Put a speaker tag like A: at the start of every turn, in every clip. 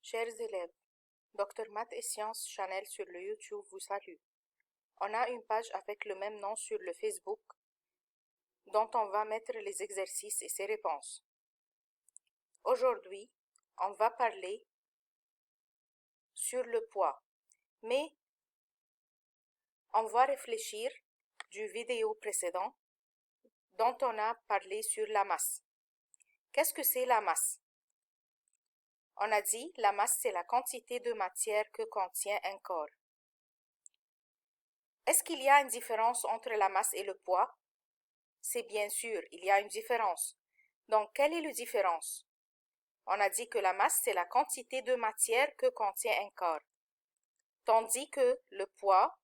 A: Chers élèves, Dr Math et Sciences Chanel sur le YouTube vous salue. On a une page avec le même nom sur le Facebook dont on va mettre les exercices et ses réponses. Aujourd'hui, on va parler sur le poids, mais on va réfléchir du vidéo précédent dont on a parlé sur la masse. Qu'est-ce que c'est la masse? On a dit la masse, c'est la quantité de matière que contient un corps. Est-ce qu'il y a une différence entre la masse et le poids? C'est bien sûr, il y a une différence. Donc, quelle est la différence? On a dit que la masse, c'est la quantité de matière que contient un corps. Tandis que le poids,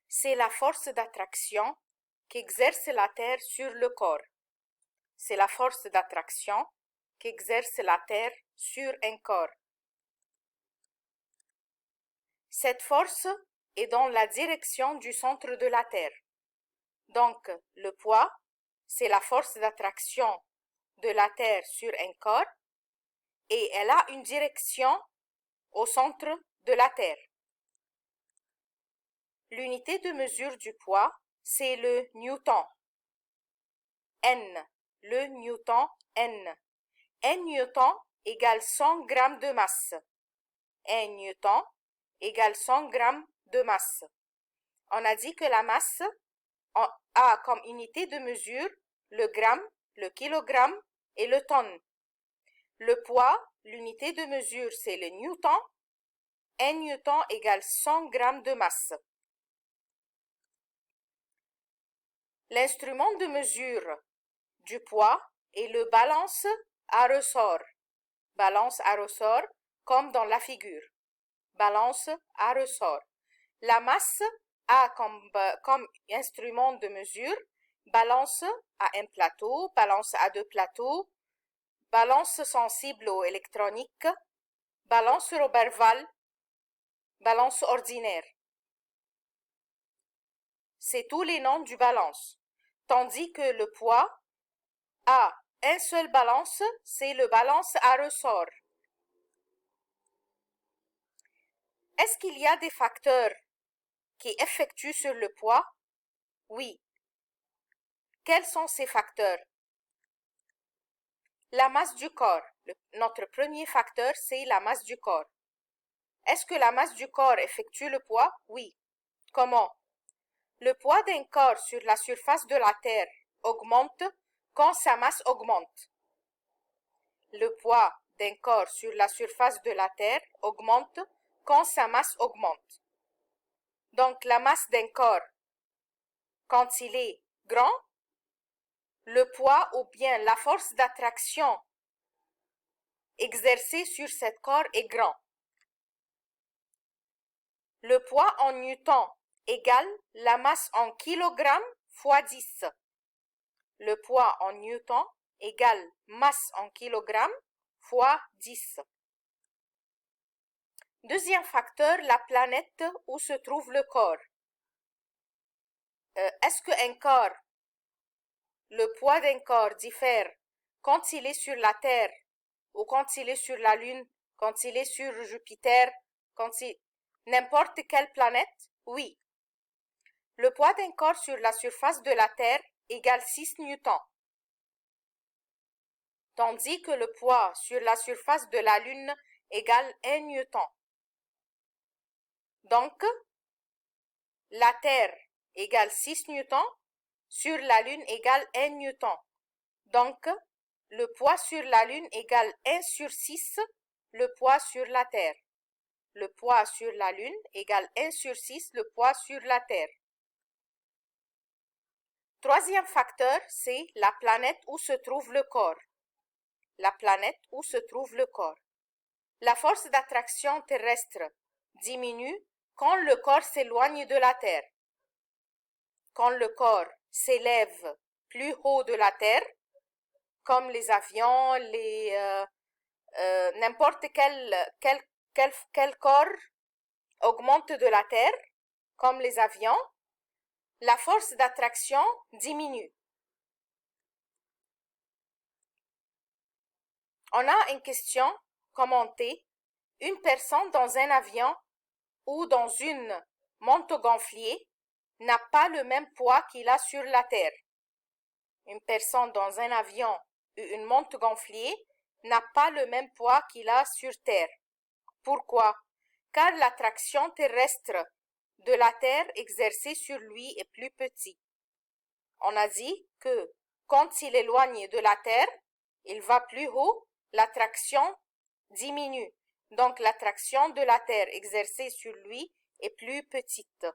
A: c'est la force d'attraction qu'exerce la Terre sur le corps. C'est la force d'attraction qu'exerce la Terre sur un corps. Cette force est dans la direction du centre de la Terre. Donc, le poids, c'est la force d'attraction de la Terre sur un corps et elle a une direction au centre de la Terre. L'unité de mesure du poids, c'est le newton. N, le newton N. Un newton égale 100 grammes de masse. Un newton égale 100 grammes de masse. On a dit que la masse a comme unité de mesure le gramme, le kilogramme et le tonne. Le poids, l'unité de mesure, c'est le newton. Un newton égale 100 grammes de masse. L'instrument de mesure du poids est le balance à ressort. Balance à ressort, comme dans la figure. Balance à ressort. La masse a comme instrument de mesure balance à un plateau, balance à deux plateaux, balance sensible ou électronique, balance Roberval, balance ordinaire. C'est tous les noms du balance. Tandis que le poids a un seul balance, c'est le balance à ressort. Est-ce qu'il y a des facteurs qui effectuent sur le poids? Oui. Quels sont ces facteurs? La masse du corps. Notre premier facteur, c'est la masse du corps. Est-ce que la masse du corps effectue le poids? Oui. Comment? Le poids d'un corps sur la surface de la Terre augmente quand sa masse augmente. Le poids d'un corps sur la surface de la Terre augmente quand sa masse augmente. Donc, la masse d'un corps, quand il est grand, le poids ou bien la force d'attraction exercée sur ce corps est grand. Le poids en newton égale la masse en kilogrammes fois 10. Le poids en newton égale masse en kilogrammes fois 10. Deuxième facteur, la planète où se trouve le corps. Est-ce qu'un corps, le poids d'un corps diffère quand il est sur la Terre ou quand il est sur la Lune, quand il est sur Jupiter, n'importe quelle planète? Oui. Le poids d'un corps sur la surface de la Terre égale 6 newtons. Tandis que le poids sur la surface de la Lune égale 1 newton. Donc, la Terre égale 6 newtons, sur la Lune égale 1 newton. Donc, le poids sur la Lune égale 1 sur 6, le poids sur la Terre. Le poids sur la Lune égale 1 sur 6, le poids sur la Terre. Troisième facteur, c'est la planète où se trouve le corps. La planète où se trouve le corps. La force d'attraction terrestre diminue quand le corps s'éloigne de la Terre. Quand le corps s'élève plus haut de la Terre, comme les avions, n'importe quel corps augmente de la Terre, comme les avions, la force d'attraction diminue. On a une question commenter, une personne dans un avion ou dans une montgolfière n'a pas le même poids qu'il a sur la Terre. Une personne dans un avion ou une montgolfière n'a pas le même poids qu'il a sur Terre. Pourquoi? Car l'attraction terrestre de la Terre exercée sur lui est plus petite. On a dit que quand il éloigne de la Terre, il va plus haut, l'attraction diminue. Donc l'attraction de la Terre exercée sur lui est plus petite.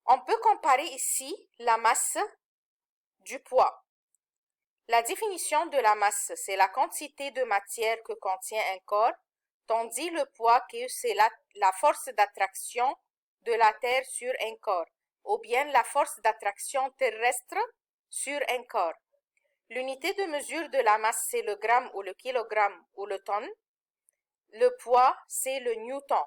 A: On peut comparer ici la masse du poids. La définition de la masse, c'est la quantité de matière que contient un corps, tandis le poids que c'est la force d'attraction de la Terre sur un corps, ou bien la force d'attraction terrestre sur un corps. L'unité de mesure de la masse, c'est le gramme ou le kilogramme ou le tonne. Le poids, c'est le newton.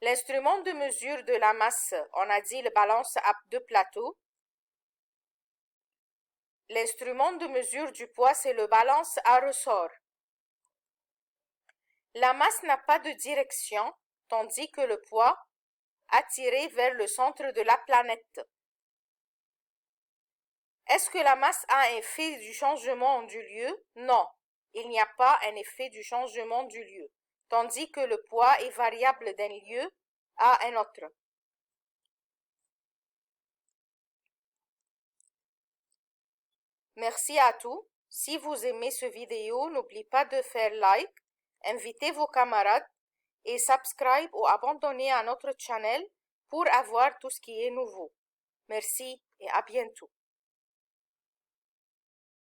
A: L'instrument de mesure de la masse, on a dit le balance à deux plateaux. L'instrument de mesure du poids, c'est le balance à ressort. La masse n'a pas de direction, tandis que le poids attiré vers le centre de la planète. Est-ce que la masse a un effet du changement du lieu? Non, il n'y a pas un effet du changement du lieu, tandis que le poids est variable d'un lieu à un autre. Merci à tous. Si vous aimez ce vidéo, n'oubliez pas de faire like, invitez vos camarades et subscribe ou abonnez à notre channel pour avoir tout ce qui est nouveau. Merci et à bientôt.